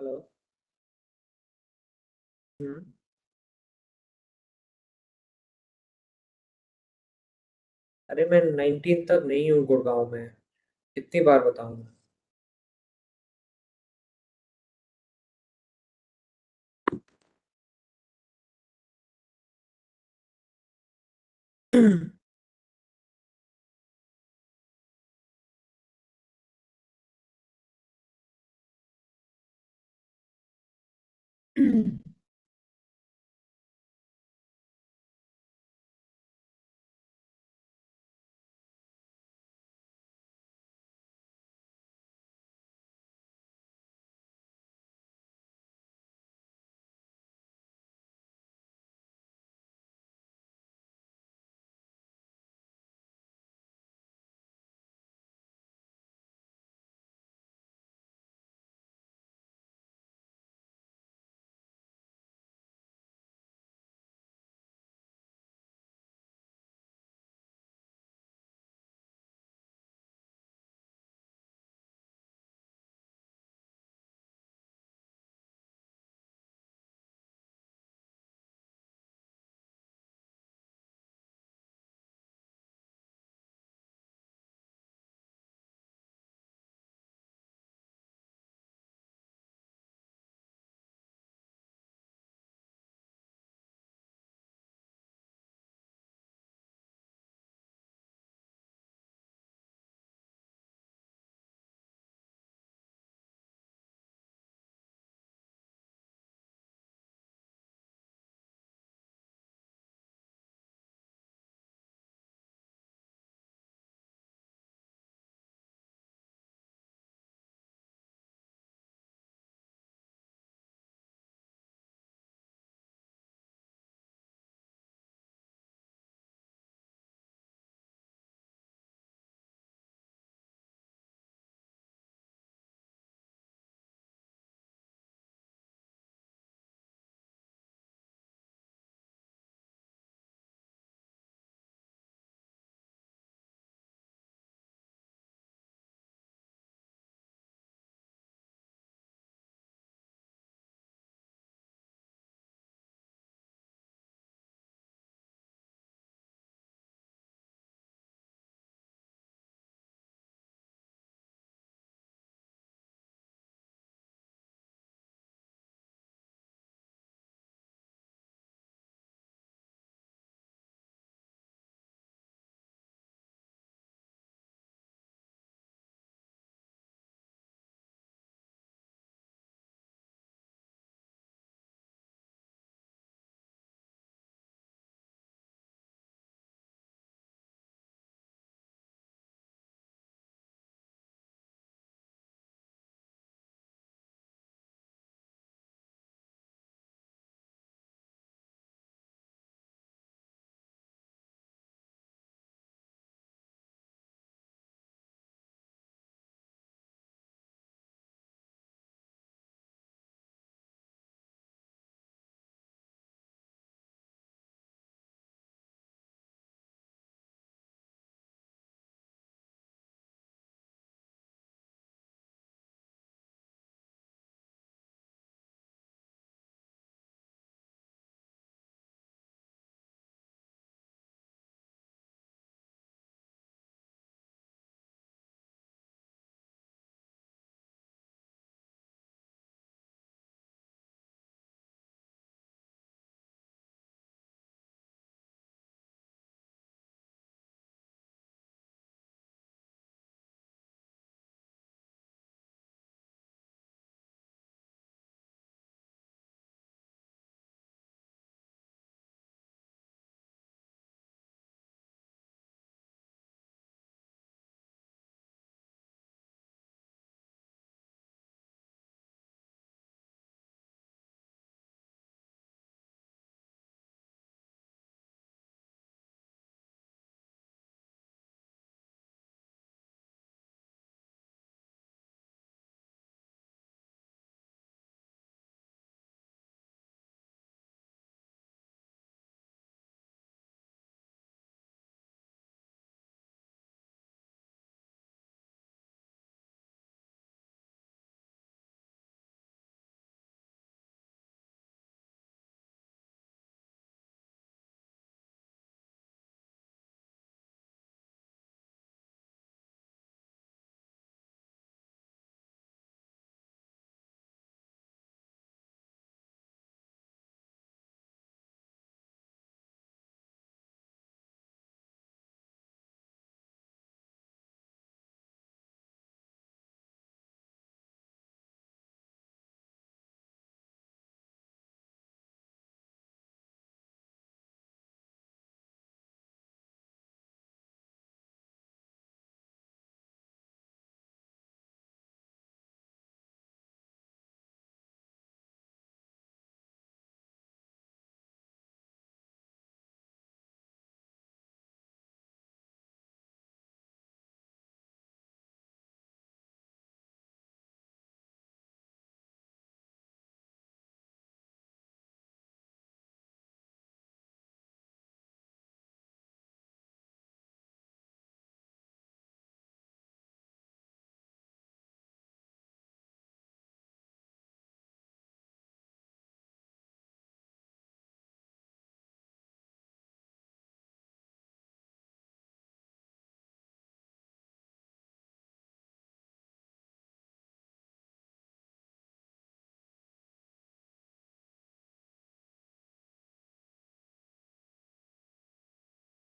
Hello. हम्म। अरे मैं 19 तक नहीं हूँ गुड़गांव में। कितनी बार बताऊँ?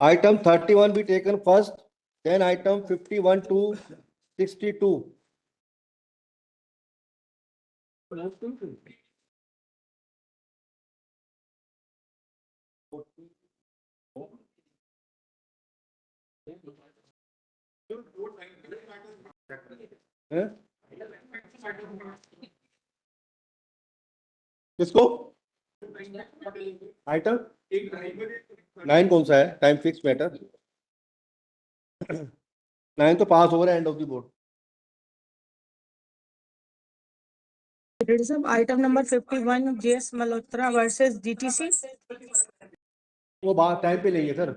Item 31 be taken first, then item 51 to 62. हैं? किसको? आइटम 9 कौन सा है? टाइम फिक्स मैटर 9 तो पास हो रहा है end of the board. Item number 51, JS Malhotra versus DTC. वो बात टाइम पे लेंगे सर।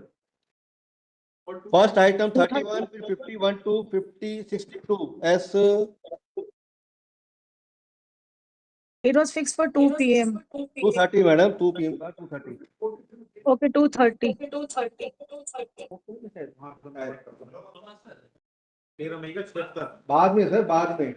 फर्स्ट आइटम 31 फिर 51 to 50 62 S It was fixed for 2 p.m. 2:30 madam 2 PM का 2:30 Okay, 2:30. बाद में सर बाद में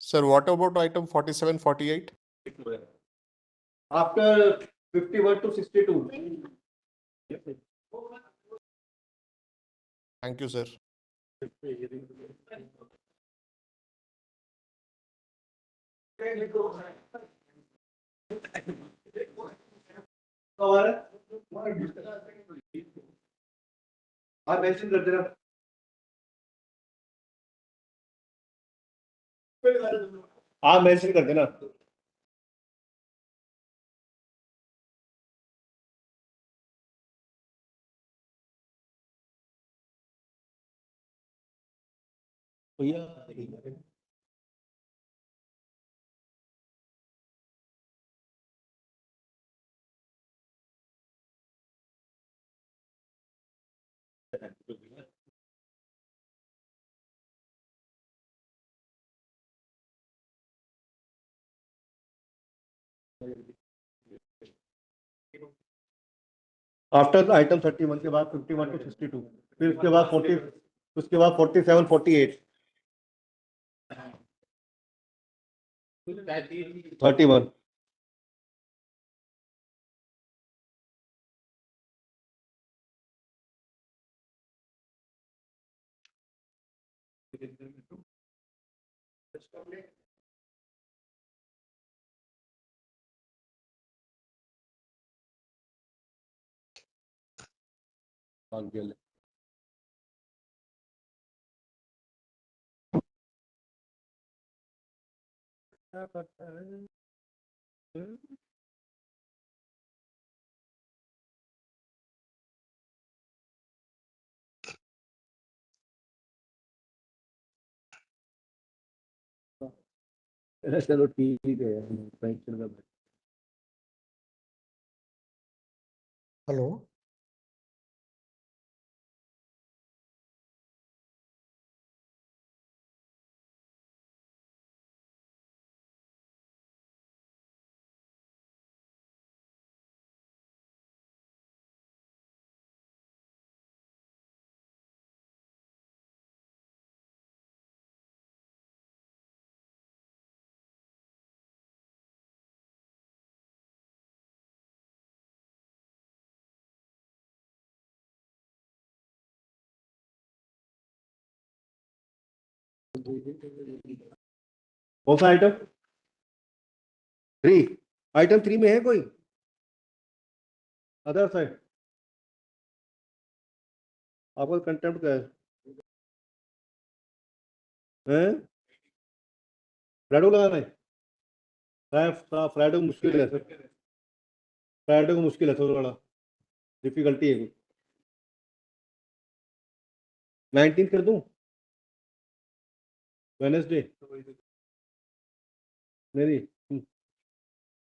Sir, what about item 47, 48? After 51 to 62 Thank you, sir. आप मेंशन कर देना। आप मेंशन कर देना। भैया आफ्टर आइटम 31 के बाद 51 to 62 फिर उसके बाद 40 उसके बाद 47 48 31 चलो ठीक है। हेलो। कौन सा आइटम 3 आइटम 3 में है कोई अदर साइड आपका कंटेंट क्या है फ्राइडे लगाना है फ्राइडे को मुश्किल है सर फ्राइडे को मुश्किल है थोड़ा डिफिकल्टी है 19 कर दूं वेडनेसडे नहीं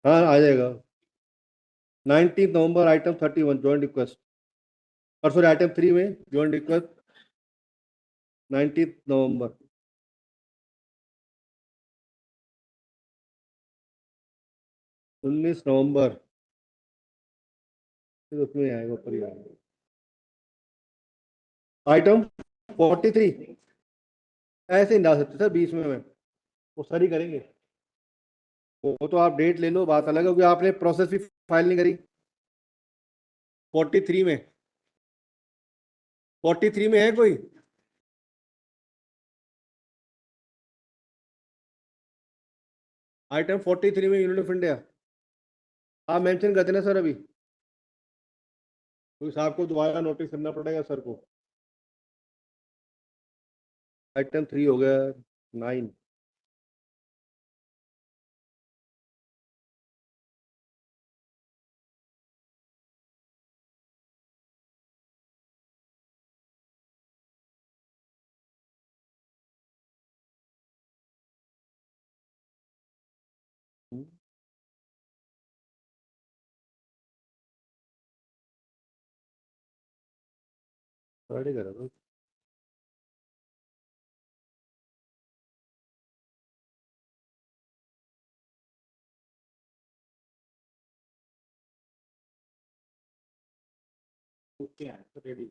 हाँ आ जाएगा 19 नवंबर आइटम 31 जॉइंट रिक्वेस्ट और सॉरी आइटम 3 में जॉइंट रिक्वेस्ट 19 नवंबर 19 नवंबर उसमें आएगा ऊपर ही आएगा आइटम 43 ऐसे नहीं डाल सकते सर बीच में वो सर ही करेंगे वो तो आप डेट ले लो, बात अलग है, क्योंकि आपने प्रोसेस भी फाइल नहीं करी 43 में। 43 में है कोई? आइटम 43 में यूनिट ऑफ इंडिया आप मेंशन कर देना सर अभी, तो साहब को दोबारा नोटिस करना पड़ेगा सर को। आइटम 3 हो गया 9। रेडी करो। Okay ready.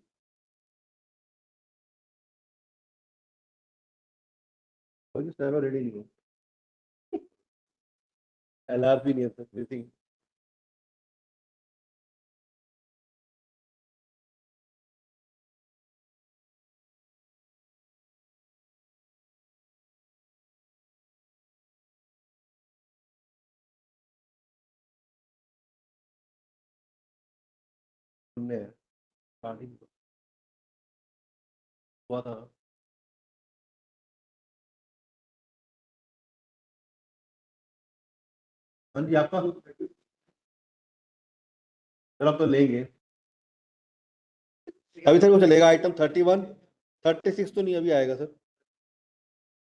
सर रेडी नहीं है, एलआरपी नहीं है सर। हमने स्टार्टिंग हुआ था। हाँ जी आपका सर, आप तो लेंगे अभी सर, वो चलेगा आइटम 31। 36 तो नहीं अभी आएगा सर,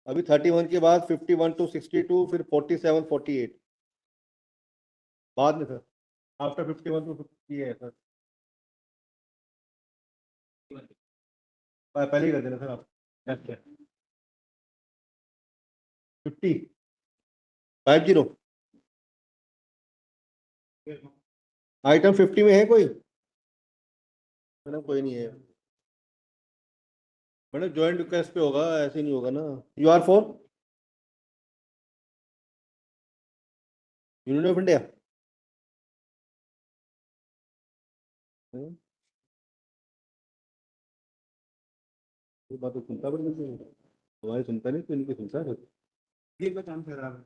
अभी 31 के बाद 51 टू 62, फिर 47 48 बाद में सर। आफ्टर 51 टू 50 है सर। पहले ही कर देना सर आप। अच्छा 50 50 आइटम 50 में है कोई? मैडम कोई नहीं है मैडम, ज्वाइंट रिक्वेस्ट पे होगा, ऐसे नहीं होगा ना। You are for union of India. ये बात तो सुनता बड़ी नहीं है। हमारी सुनता नहीं तो इनकी सुनता है। ये का काम कर रहा है।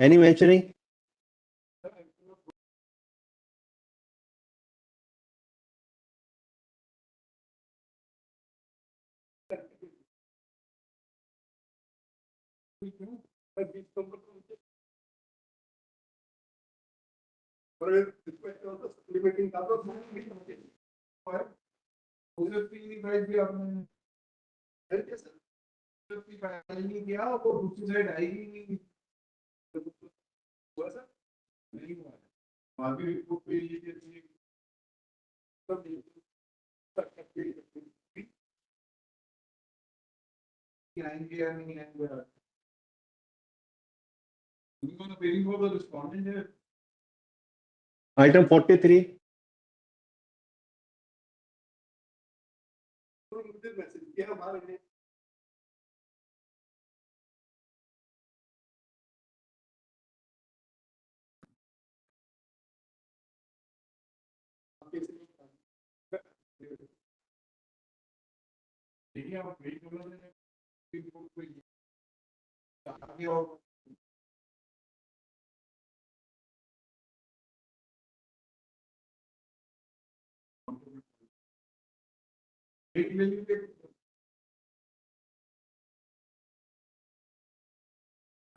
Any mentioning? Item 43.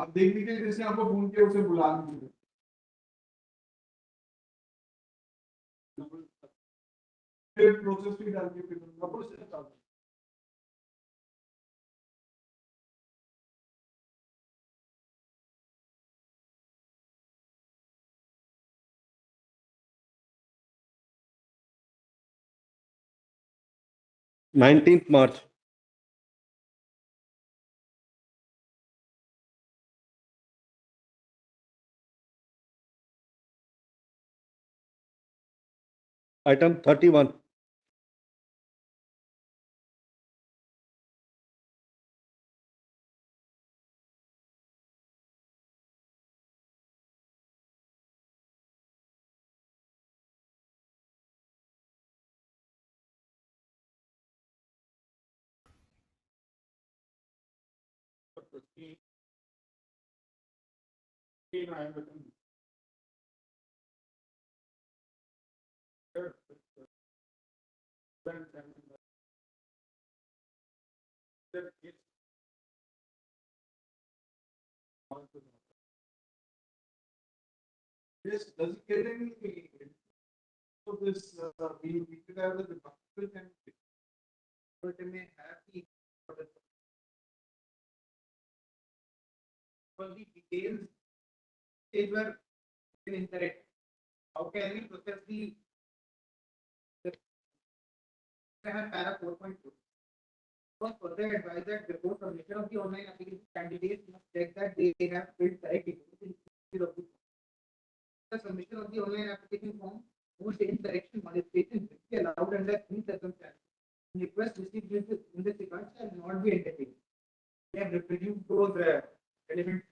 आप देख लीजिए जैसे आपको फोन किया उसे बुला लीजिए फिर प्रोसेस भी डाल के फिर प्रोसेस डाल Nineteenth March. Item 31. Yes, does it get any so this we could have the department and but they may have the for the details they were incorrect. How can we process the have para 4.2? Was further advised that before submission of the online application, candidates must check that they have filled correct information of the submission of the online application form whose incorrection modification will be allowed under any circumstance. Request received in this regard shall not be entertained. We have reproduced those relevant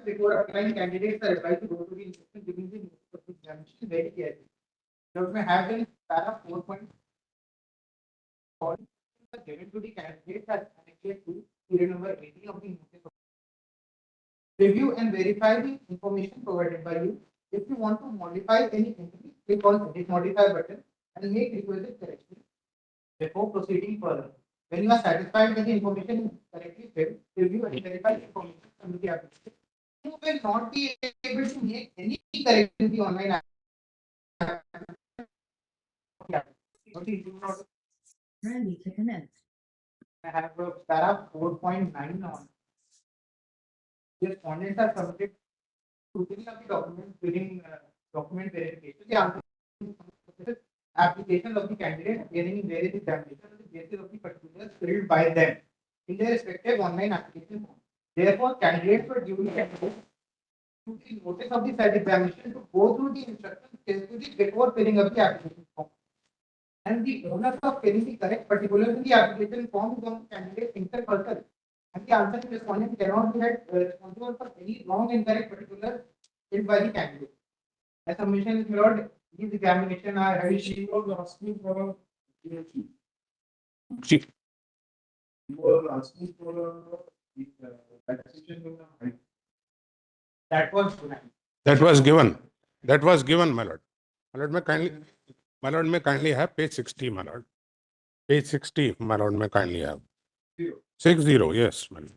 before applying, candidates are advised to go to the instruction giving the notice of examination very carefully. Now, may have in para 4.4 given to the candidates as annexed to serial number 18 of the notice. Review and verify the information provided by you. If you want to modify any entity, click on edit modify button and make requisite corrections before proceeding further. When you are satisfied with the information correctly filled, review and verify the information from the application. You will not be able to make any correction in the online Ready to connect. I have a para 4.9 on. Respondents are submitted to fill up the document during document verification. The answer application of the candidate appearing in various examinations on the basis of the particulars filled by them in their respective online application form. Therefore, candidates were duly enrolled to the notice of the said examination to go through the instructions carefully before filling up the application form. And the onus of filling the correct particulars in the application form is on the candidate himself herself. And the answer respondent cannot be held responsible for any wrong incorrect particulars filled by the candidate. As submission is mirrored, these examination are heavy. She was asking for a PhD. Chief. You were asking for a That was denied. That was given. That was given, my lord. My lord, may kindly have page 60, my lord. Page 60, my lord, may kindly have. 60, yes, my lord.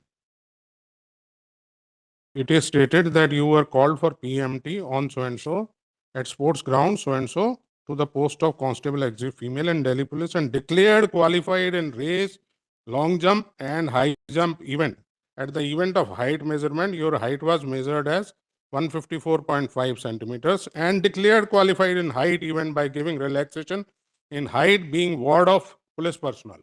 It is stated that you were called for PMT on so-and-so at sports ground so-and-so to the post of constable exit female in Delhi police and declared qualified in race, long jump and high jump event. At the event of height measurement, your height was measured as 154.5 centimeters and declared qualified in height event by giving relaxation in height being ward of police personnel.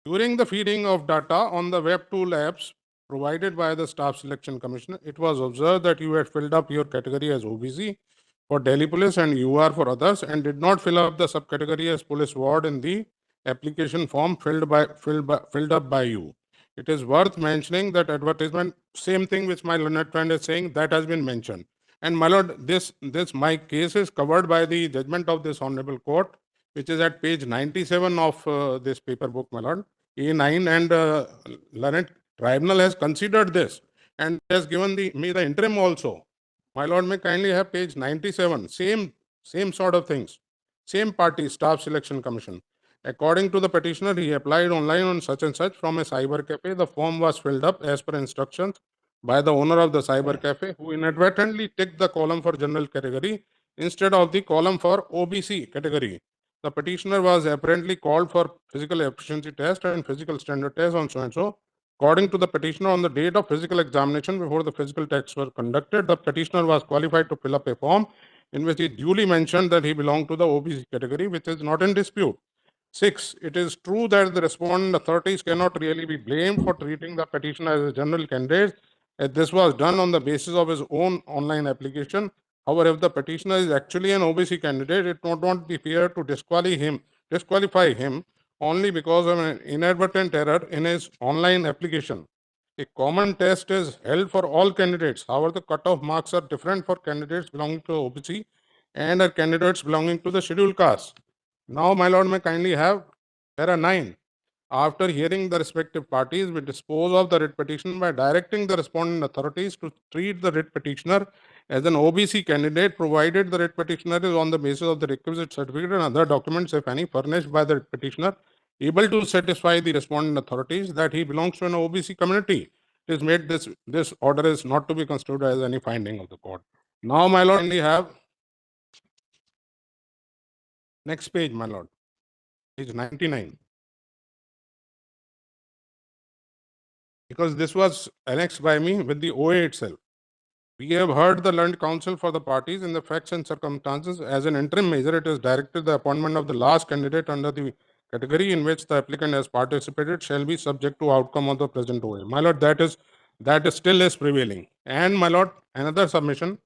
During the feeding of data on the Web2 labs provided by the Staff Selection Commission, it was observed that you had filled up your category as OBC for Delhi Police and UR for others and did not fill up the subcategory as Police Ward in the application form filled up by you. It is worth mentioning that advertisement, same thing which my learned friend is saying, that has been mentioned. And my lord, this my case is covered by the judgment of this honorable court, which is at page 97 of this paper book, my lord, A9, and learned tribunal has considered this and has given me the interim also. My lord, may kindly have page 97, same sort of things, same party, Staff Selection Commission. According to the petitioner, he applied online on such and such from a cyber cafe. The form was filled up as per instructions by the owner of the cyber cafe, who inadvertently ticked the column for general category instead of the column for OBC category. The petitioner was apparently called for physical efficiency test and physical standard test on so-and-so. According to the petitioner, on the date of physical examination, before the physical tests were conducted, the petitioner was qualified to fill up a form in which he duly mentioned that he belonged to the OBC category, which is not in dispute. 6. It is true that the respondent authorities cannot really be blamed for treating the petitioner as a general candidate, as this was done on the basis of his own online application. However, if the petitioner is actually an OBC candidate, it would not be fair to disqualify him only because of an inadvertent error in his online application. A common test is held for all candidates. However, the cutoff marks are different for candidates belonging to OBC and candidates belonging to the scheduled caste. Now, my lord, may kindly have para 9. After hearing the respective parties, we dispose of the writ petition by directing the respondent authorities to treat the writ petitioner as an OBC candidate, provided the writ petitioner is on the basis of the requisite certificate and other documents, if any, furnished by the writ petitioner, able to satisfy the respondent authorities that he belongs to an OBC community. It is made this order is not to be considered as any finding of the court. Now, my lord, we have next page, my lord, page 99. Because this was annexed by me with the OA itself. We have heard the learned counsel for the parties in the facts and circumstances. As an interim measure, it is directed the appointment of the last candidate under the category in which the applicant has participated shall be subject to outcome of the present OA. My lord, that is still is prevailing. And my lord, another submission.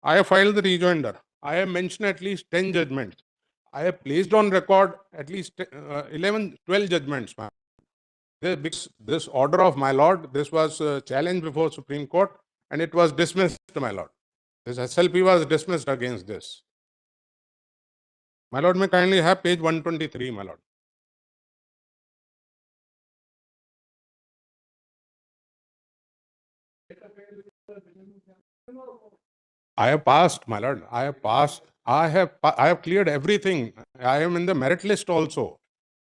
I have filed the rejoinder. I have mentioned at least 10 judgments. I have placed on record at least 11, 12 judgments. This order of my lord, this was challenged before Supreme Court and it was dismissed, my lord. This SLP was dismissed against this. My lord, may kindly have page 123, my lord. I have passed, my lord. I have passed. I have cleared everything. I am in the merit list also.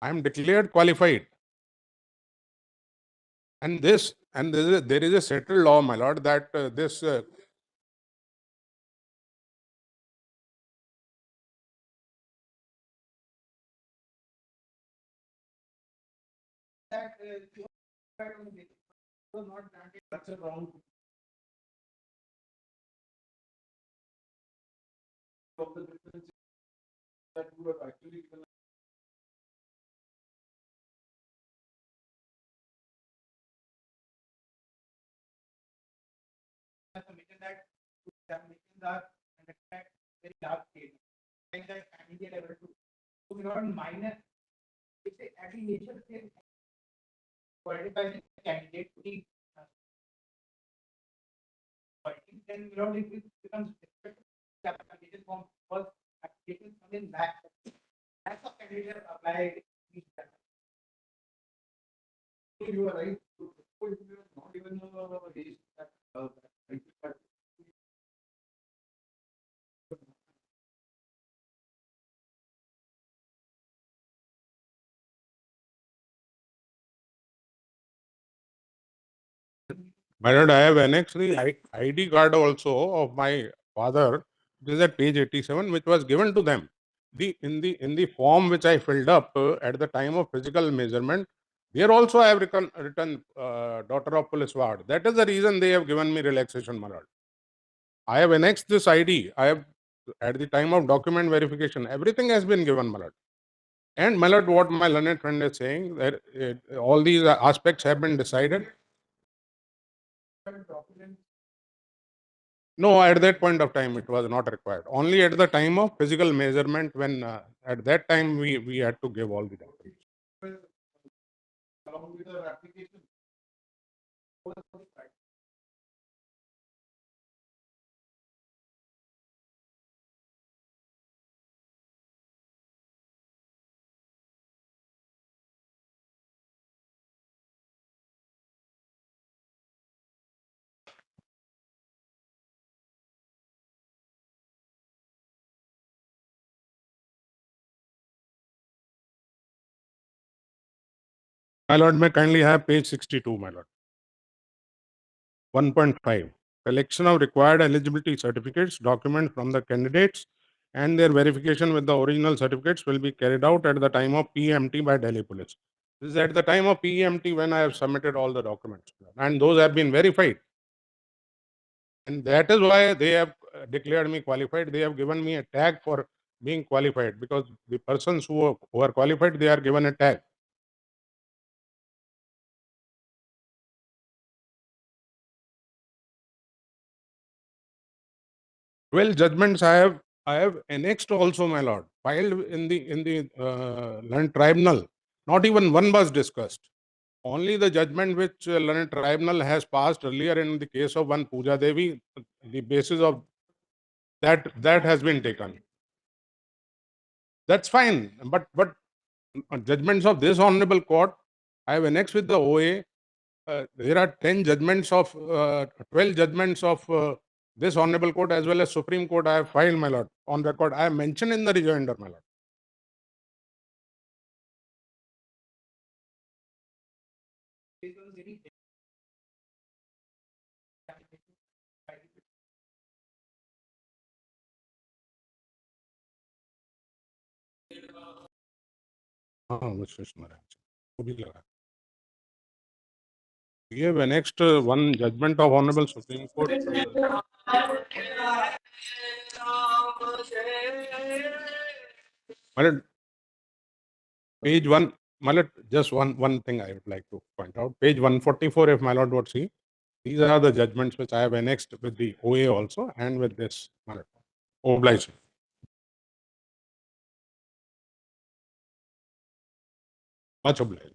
I am declared qualified. And there is a settled law, my lord, that this That you was not granted. That's a wrong. Of the difference that you have actually given. Submission that examinations are conducted at very large scale. Like that India level 2. So we not minor. It's a aggregation scale provided by the candidate to the then we don't it becomes application form first application come in back. That's of candidates applied. You are right. My lord, I have annexed the ID card also of my father. This is at page 87, which was given to them. In the form which I filled up at the time of physical measurement, here also I have written daughter of police ward. That is the reason they have given me relaxation, my lord. I have annexed this ID. I have, at the time of document verification, everything has been given, my lord. And my lord, what my learned friend is saying, that all these aspects have been decided. No, at that point of time, it was not required. Only at the time of physical measurement, when at that time we had to give all the documents. Along with the application. My lord, may kindly have page 62, my lord. 1.5, collection of required eligibility certificates, documents from the candidates, and their verification with the original certificates will be carried out at the time of PMT by Delhi Police. This is at the time of PMT when I have submitted all the documents, and those have been verified. And that is why they have declared me qualified. They have given me a tag for being qualified, because the persons who are qualified, they are given a tag. Well, judgments I have annexed also, my lord, filed in the learned tribunal. Not even one was discussed. Only the judgment which learned tribunal has passed earlier in the case of one Pooja Devi, the basis of that has been taken. That's fine, but judgments of this honorable court, I have annexed with the OA. There are 10 judgments of 12 judgments of this honorable court as well as Supreme Court. I have filed, my lord, on record. I have mentioned in the rejoinder, my lord. We have annexed one judgment of honorable Supreme Court. My lord, page 1, my lord, just one thing I would like to point out. Page 144, if my lord would see, these are the judgments which I have annexed with the OA also and with this, my lord. Obliged. Much obliged.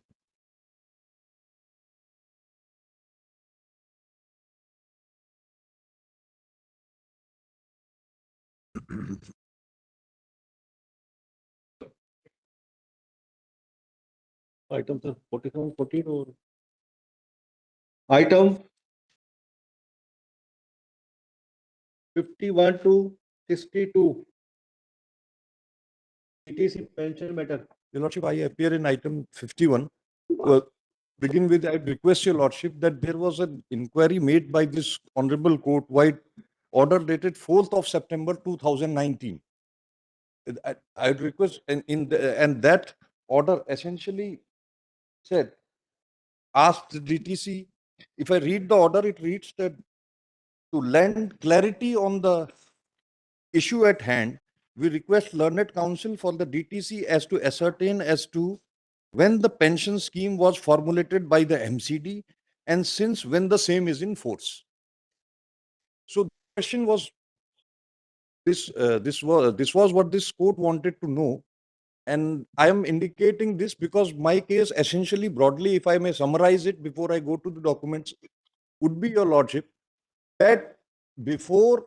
Item 47, 14 or item 51 to 62. ETC pension matter. Your Lordship, I appear in item 51. Begin with, I request Your Lordship that there was an inquiry made by this honorable court wide order dated 4th of September 2019. I would request, and that order essentially said, asked the DTC, if I read the order, it reads that to lend clarity on the issue at hand, we request learned counsel for the DTC as to ascertain as to when the pension scheme was formulated by the MCD and since when the same is in force. So the question was, this was what this court wanted to know, and I am indicating this because my case essentially broadly, if I may summarize it before I go to the documents, would be, Your Lordship, that before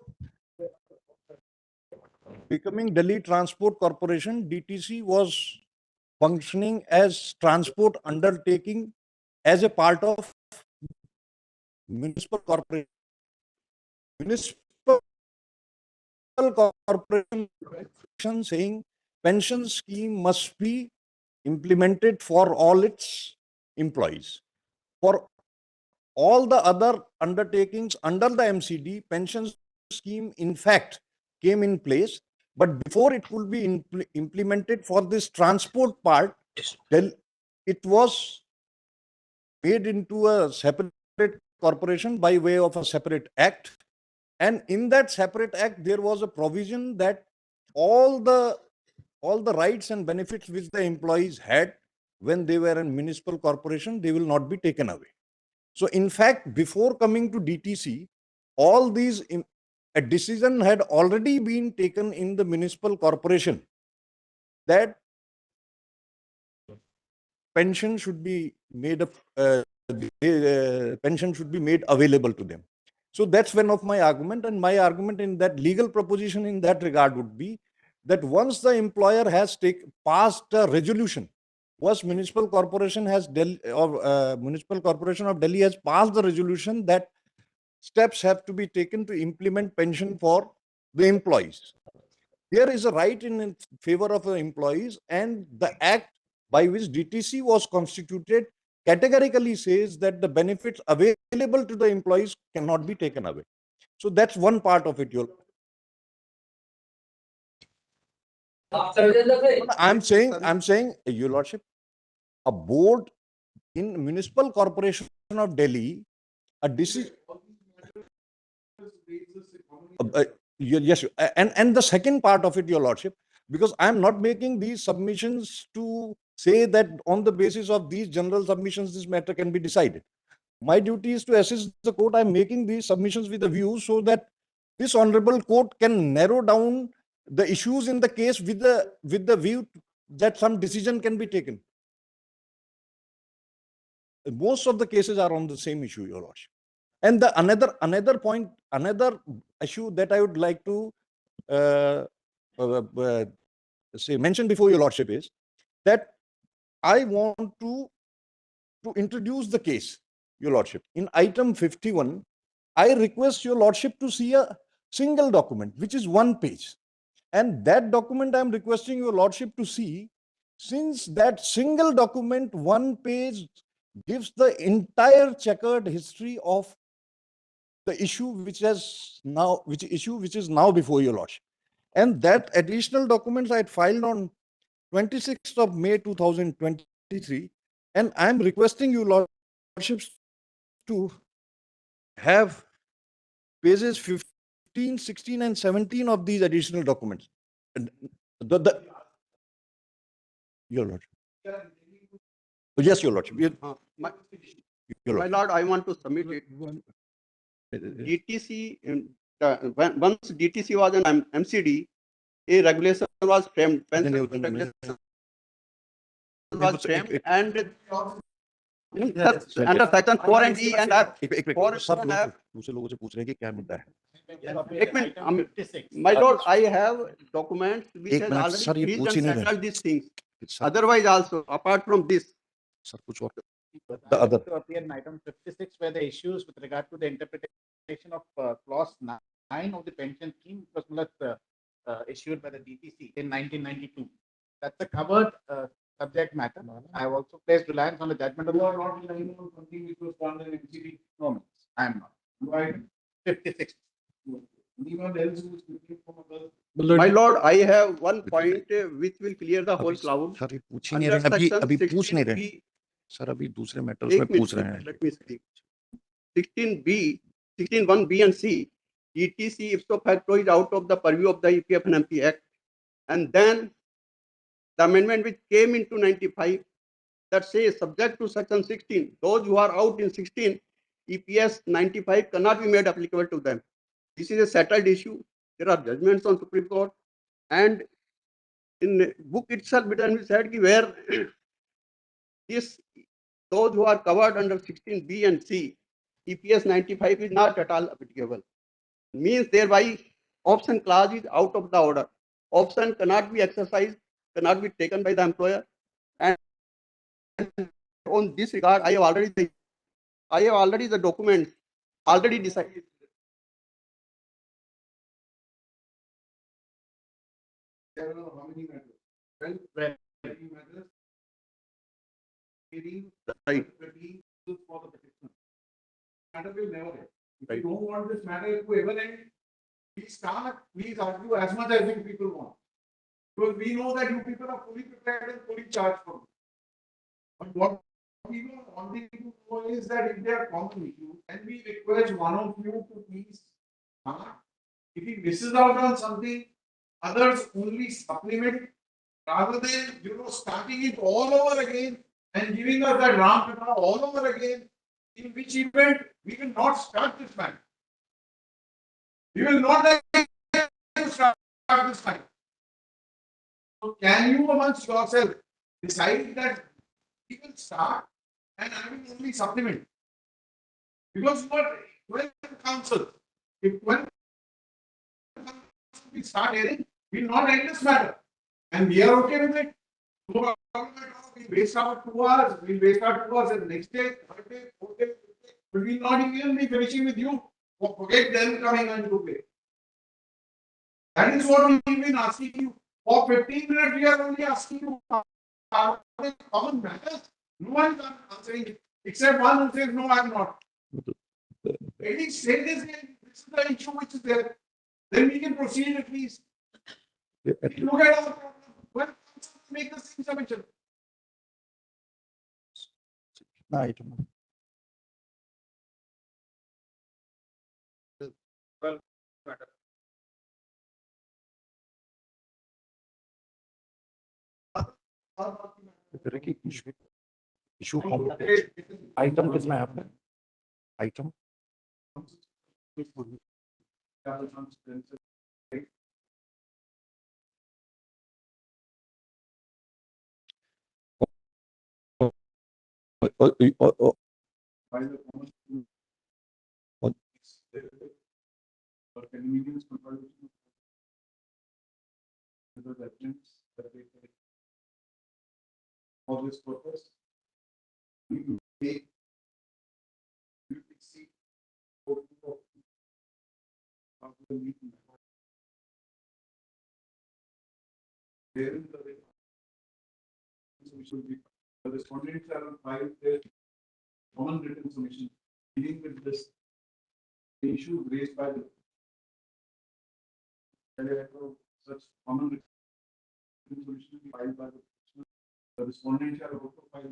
becoming Delhi Transport Corporation, DTC was functioning as transport undertaking as a part of municipal corporation, municipal corporation saying pension scheme must be implemented for all its employees. For all the other undertakings under the MCD, pension scheme in fact came in place, but before it could be implemented for this transport part, then it was made into a separate corporation by way of a separate act. And in that separate act, there was a provision that all the rights and benefits which the employees had when they were in municipal corporation, they will not be taken away. So in fact, before coming to DTC, all these, a decision had already been taken in the municipal corporation that pension should be made pension should be made available to them. So that's one of my argument, and my argument in that legal proposition in that regard would be that once the employer has passed a resolution, once municipal corporation has municipal corporation of Delhi has passed the resolution that steps have to be taken to implement pension for the employees. There is a right in favor of the employees, and the act by which DTC was constituted categorically says that the benefits available to the employees cannot be taken away. So that's one part of it. I'm saying, Your Lordship, a board in Municipal Corporation of Delhi, a decision. Yes, and the second part of it, Your Lordship, because I'm not making these submissions to say that on the basis of these general submissions, this matter can be decided. My duty is to assist the court. I'm making these submissions with a view so that this honorable court can narrow down the issues in the case with the view that some decision can be taken. Most of the cases are on the same issue, Your Lordship. And the another point, another issue that I would like to mention before Your Lordship is that I want to introduce the case, Your Lordship. In item 51, I request Your Lordship to see a single document, which is 1 page. And that document I'm requesting Your Lordship to see, since that single document, 1 page, gives the entire checkered history of the issue which is now before Your Lordship. And that additional documents I had filed on 26th of May 2023, and I'm requesting you Lordships to have pages 15, 16, and 17 of these additional documents. Your Lordship. Yes, Your Lordship. My Your lord, I want to submit it. DTC, once DTC was an MCD, a regulation was framed. Pension regulation was framed, and under section 4 and E and F. दूसरे लोगों से पूछ रहे हैं कि क्या मुद्दा है. एक minute, my lord, I have documents which has already reached and settled these things. Otherwise also, apart from this. Sir, कुछ और. The other. To appear in item 56, where the issues with regard to the interpretation of clause 9 of the pension scheme was issued by the DTC in 1992. That's a covered subject matter. I have also placed reliance on the judgment of the not relying on something which was done in MCD. No, I am not. Right. 56. My lord, I have one point which will clear the whole cloud. Sir, पूछ ही नहीं रहे अभी पूछ नहीं रहे. Sir, अभी दूसरे matters में पूछ रहे हैं. Let me speak. 16B, 16(1)(b) and C, ETC ipso facto is out of the purview of the EPF and MP Act. And then the amendment which came into 95 that says subject to section 16, those who are out in 16, EPS 95 cannot be made applicable to them. This is a settled issue. There are judgments on Supreme Court, and in the book itself it has said where those who are covered under 16B and C, EPS 95 is not at all applicable. Means thereby option clause is out of the order. Option cannot be exercised, cannot be taken by the employer. And on this regard, I have already the documents already decided. There are how many matters? 12, 12 matters. Right. For the petition. Matter will never end. If you don't want this matter to ever end, please argue as much as you people want. Because we know that you people are fully prepared and fully charged for it. But what we want to know is that if they are common issues, and we request one of you to please start. If he misses out on something, others only supplement rather than starting it all over again and giving us that Ram Katha all over again, in which event we will not start this time. We will not start this time. So can you amongst yourself decide that we will start and I will only supplement? Because you are 12 council. If 12 we start hearing, we will not end this matter. And we are okay with it. No problem at all. We waste our 2 hours. We waste our 2 hours and next day, third day, fourth day, fifth day. But we will not even be finishing with you. Forget them coming into play. That is what we've been asking you. For 15 minutes, we are only asking you common matters. No one is answering it. Except one who says, no, I am not. At least say this, this is the issue which is there. Then we can proceed at least. Look at our problem. When make the same submission. Item. Ricky, issue item किसमें है आपने? Item. For convenience, for this purpose, we take UPC of the meeting. Therein the submission will be the respondents are on file their common written submission dealing with this issue raised by the such common written submission filed by the petitioner. The respondent shall also file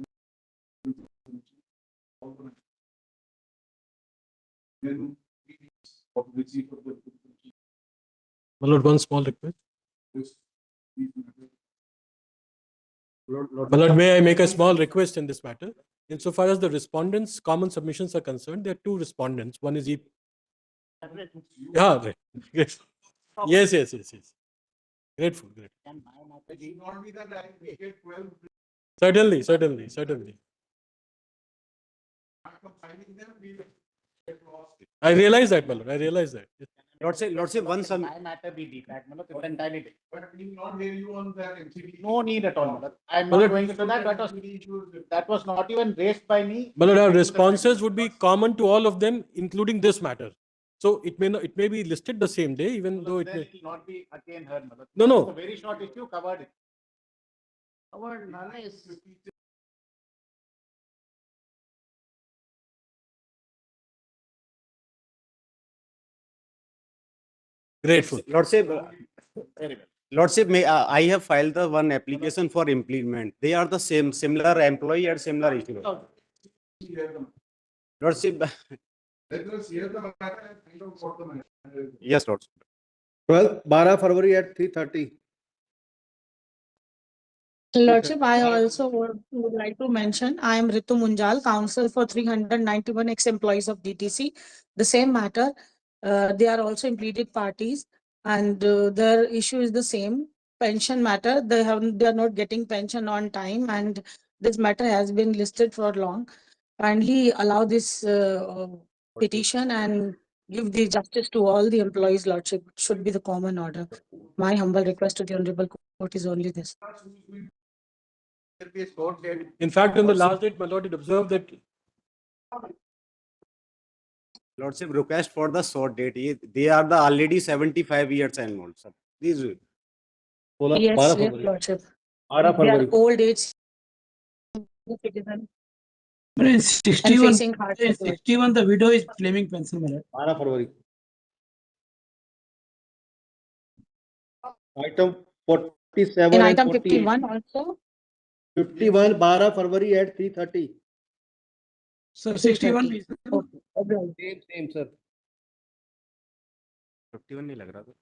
then of receipt of the My lord, one small request. this. My lord, may I make a small request in this matter? Insofar as the respondents' common submissions are concerned, there are 2 respondents. One is yeah, right. Yes. Grateful. It should not be that I get 12 Certainly. compiling them, we will get lost. I realize that, my lord. I realize that. Lord say one sum. matter be defact, it's entirely different. But we will not hear you on that MCD. No need at all. I'm Well, not going into that. That was not even raised by me. My lord, our responses would be common to all of them, including this matter. So it may be listed the same day, even though it Then may. it will not be again heard. Malad. No. It's a very short issue, covered it. Our knowledge. Grateful. Lordship, I have filed the one application for implement. They are the similar employee and similar issue. Lordship, Let us hear the matter and find out what the matter is. yes, Lordship. 12 February at 3:30. Lordship, I also would like to mention, I am Ritu Munjal, counsel for 391 ex-employees of DTC. The same matter, they are also implemented parties and their issue is the same. Pension matter, they are not getting pension on time and this matter has been listed for long. Kindly allow this petition and give the justice to all the employees, Lordship. Should be the common order. My humble request to the Honorable Court is only this. There be a short date. In fact, on the last date, my lord, it observed that Lordship, request for the short date. They are the already 75 years and old, sir. Please. 12 Yes, 12 yes, February Lordship. 12 They are February old age citizen and 61, facing hardship. Lordship. 61, the widow is claiming pension, my lord. 12 February item 47 In and item 48 51 also, 51 12 February at 3:30 So 61 3:30. is Okay, observed. same sir 51 नहीं लग रहा था.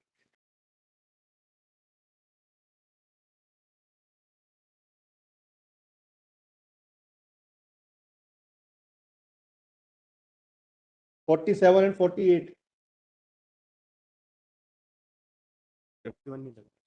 .47 and 48 51 नहीं लग रहा.